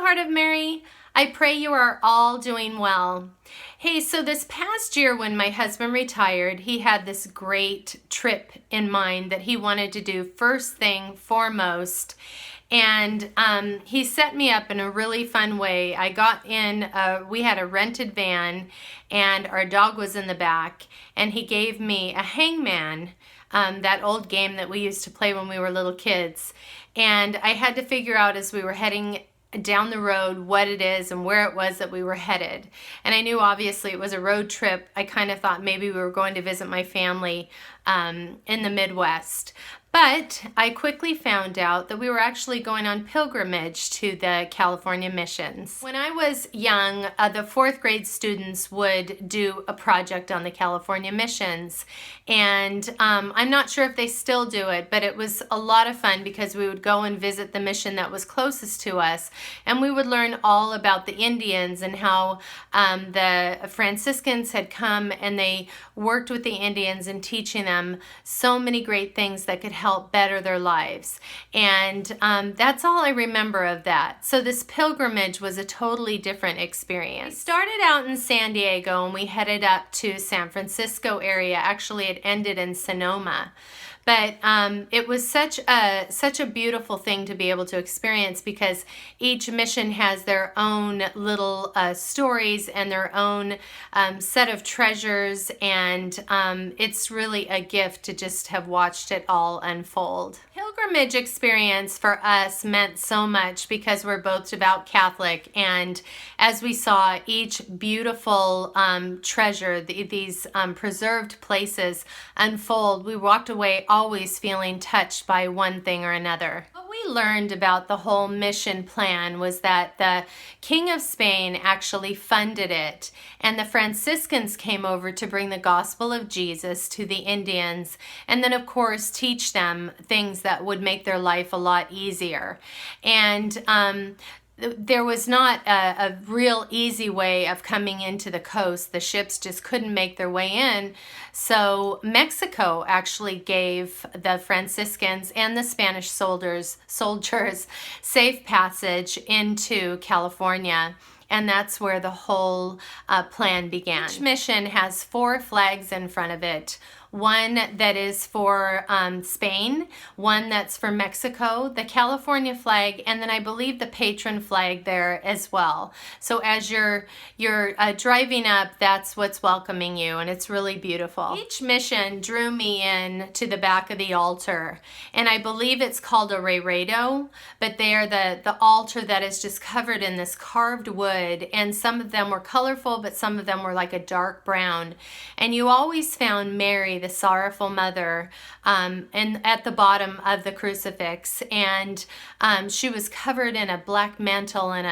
Heart of Mary. I pray you are all doing well. Hey, so this past year when my husband retired, he had this great trip in mind that he wanted to do first thing foremost. And he set me up in a really fun way. I got in, we had a rented van and our dog was in the back, and he gave me a hangman, that old game that we used to play when we were little kids. And I had to figure out as we were heading down the road what it is and where it was that we were headed. And I knew obviously it was a road trip. I kind of thought maybe we were going to visit my family in the Midwest. But I quickly found out that we were actually going on pilgrimage to the California missions. When I was young, the fourth grade students would do a project on the California missions. And I'm not sure if they still do it, but it was a lot of fun because we would go and visit the mission that was closest to us. And we would learn all about the Indians and how the Franciscans had come and they worked with the Indians in teaching them so many great things that could help better their lives. And that's all I remember of that. So this pilgrimage was a totally different experience. We started out in San Diego and we headed up to San Francisco area. Actually, it ended in Sonoma. But it was such a beautiful thing to be able to experience because each mission has their own little stories and their own set of treasures, and it's really a gift to just have watched it all unfold. Pilgrimage experience for us meant so much because we're both devout Catholic, and as we saw each beautiful treasure, these preserved places unfold, we walked away always feeling touched by one thing or another. What we learned about the whole mission plan was that the King of Spain actually funded it, and the Franciscans came over to bring the gospel of Jesus to the Indians, and then of course teach them things that would make their life a lot easier. And there was not a real easy way of coming into the coast. The ships just couldn't make their way in. So Mexico actually gave the Franciscans and the Spanish soldiers safe passage into California. And that's where the whole plan began. Each mission has 4 flags in front of it. One that is for Spain, one that's for Mexico, the California flag, and then I believe the patron flag there as well. So as you're driving up, that's what's welcoming you, and it's really beautiful. Each mission drew me in to the back of the altar, and I believe it's called a reredo, but they are the altar that is just covered in this carved wood, and some of them were colorful, but some of them were like a dark brown. And you always found Mary, the sorrowful mother, and at the bottom of the crucifix, and she was covered in a black mantle and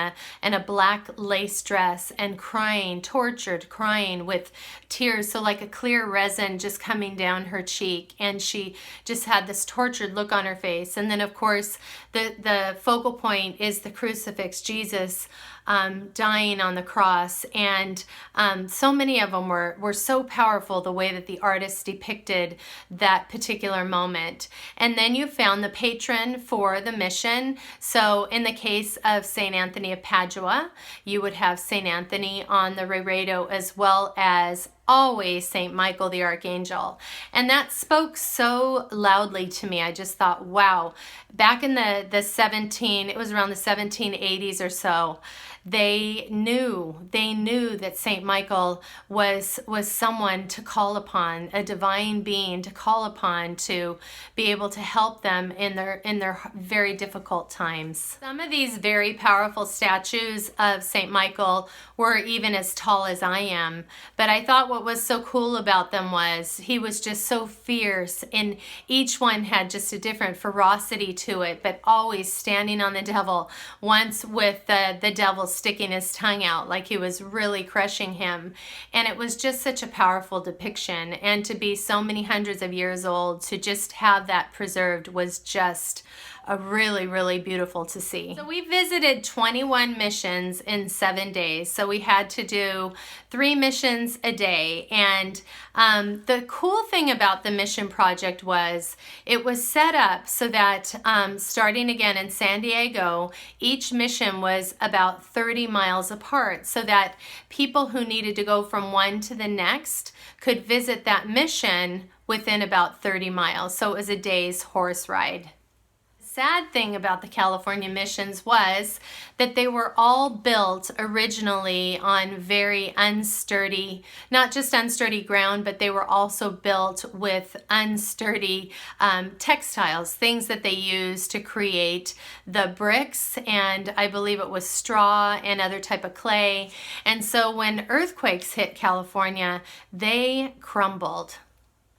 a black lace dress, and crying, tortured, crying with tears, so like a clear resin just coming down her cheek, and she just had this tortured look on her face. And then of course the focal point is the crucifix, Jesus dying on the cross, and so many of them were so powerful, the way that the artists depicted that particular moment. And then you found the patron for the mission. So in the case of St. Anthony of Padua, you would have St. Anthony on the reredo, as well as always St. Michael the Archangel. And that spoke so loudly to me. I just thought, wow, back in it was around the 1780s or so, they knew that St. Michael was someone to call upon, a divine being to call upon to be able to help them in their very difficult times. Some of these very powerful statues of St. Michael were even as tall as I am, but I thought what was so cool about them was he was just so fierce, and each one had just a different ferocity to it, but always standing on the devil, once with the devil sticking his tongue out like he was really crushing him. And it was just such a powerful depiction, and to be so many hundreds of years old, to just have that preserved was just really beautiful to see. So we visited 21 missions in 7 days. So we had to do 3 missions a day. And the cool thing about the mission project was it was set up so that starting again in San Diego, each mission was about 30 miles apart, so that people who needed to go from one to the next could visit that mission within about 30 miles. So it was a day's horse ride. Sad thing about the California missions was that they were all built originally on very unsturdy, not just unsturdy ground, but they were also built with unsturdy textiles, things that they used to create the bricks, and I believe it was straw and other type of clay. And so when earthquakes hit California, they crumbled.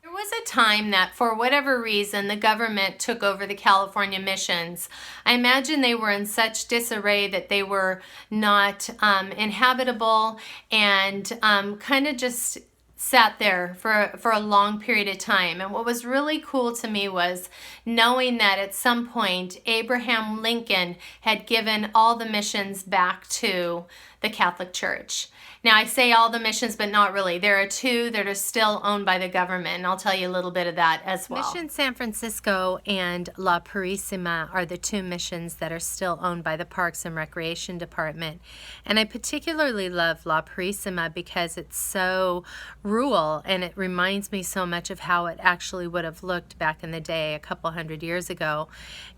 There was a time that for whatever reason the government took over the California missions. I imagine they were in such disarray that they were not inhabitable, and kind of just sat there for a long period of time. And what was really cool to me was knowing that at some point Abraham Lincoln had given all the missions back to the Catholic Church. Now I say all the missions, but not really. There are 2 that are still owned by the government, and I'll tell you a little bit of that as well. Mission San Francisco and La Purísima are the 2 missions that are still owned by the Parks and Recreation Department. And I particularly love La Purísima because it's so rural, and it reminds me so much of how it actually would have looked back in the day a couple hundred years ago.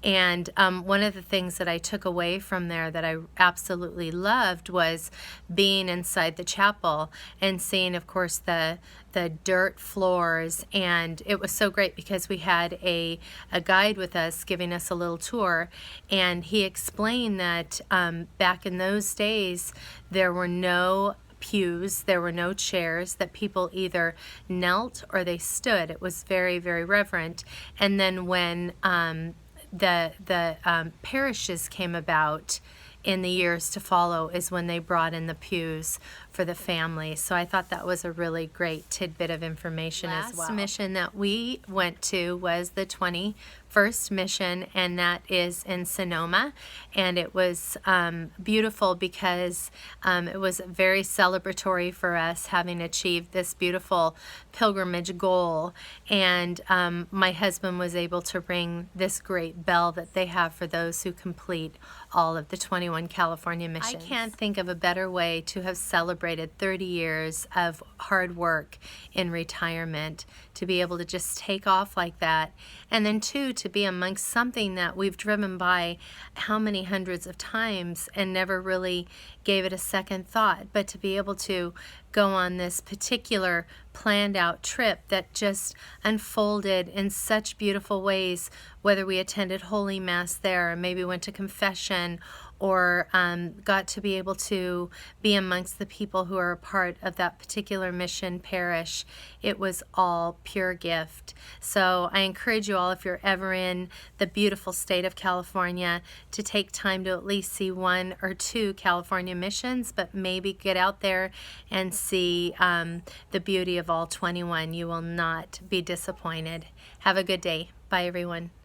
And one of the things that I took away from there that I absolutely loved was being inside the chapel and seeing, of course, the dirt floors. And it was so great because we had a guide with us giving us a little tour, and he explained that back in those days there were no pews, there were no chairs, that people either knelt or they stood. It was very reverent. And then when the parishes came about in the years to follow is when they brought in the pews for the family. So I thought that was a really great tidbit of information as well. Last mission that we went to was the 21st mission, and that is in Sonoma. And it was beautiful because it was very celebratory for us, having achieved this beautiful pilgrimage goal. And my husband was able to ring this great bell that they have for those who complete all of the 21 California missions. I can't think of a better way to have celebrated 30 years of hard work in retirement, to be able to just take off like that, and then too to be amongst something that we've driven by how many hundreds of times and never really gave it a second thought, but to be able to go on this particular planned out trip that just unfolded in such beautiful ways, whether we attended Holy Mass there or maybe went to confession, or got to be able to be amongst the people who are a part of that particular mission parish. It was all pure gift. So I encourage you all, if you're ever in the beautiful state of California, to take time to at least see 1 or 2 California missions, but maybe get out there and see the beauty of all 21. You will not be disappointed. Have a good day. Bye, everyone.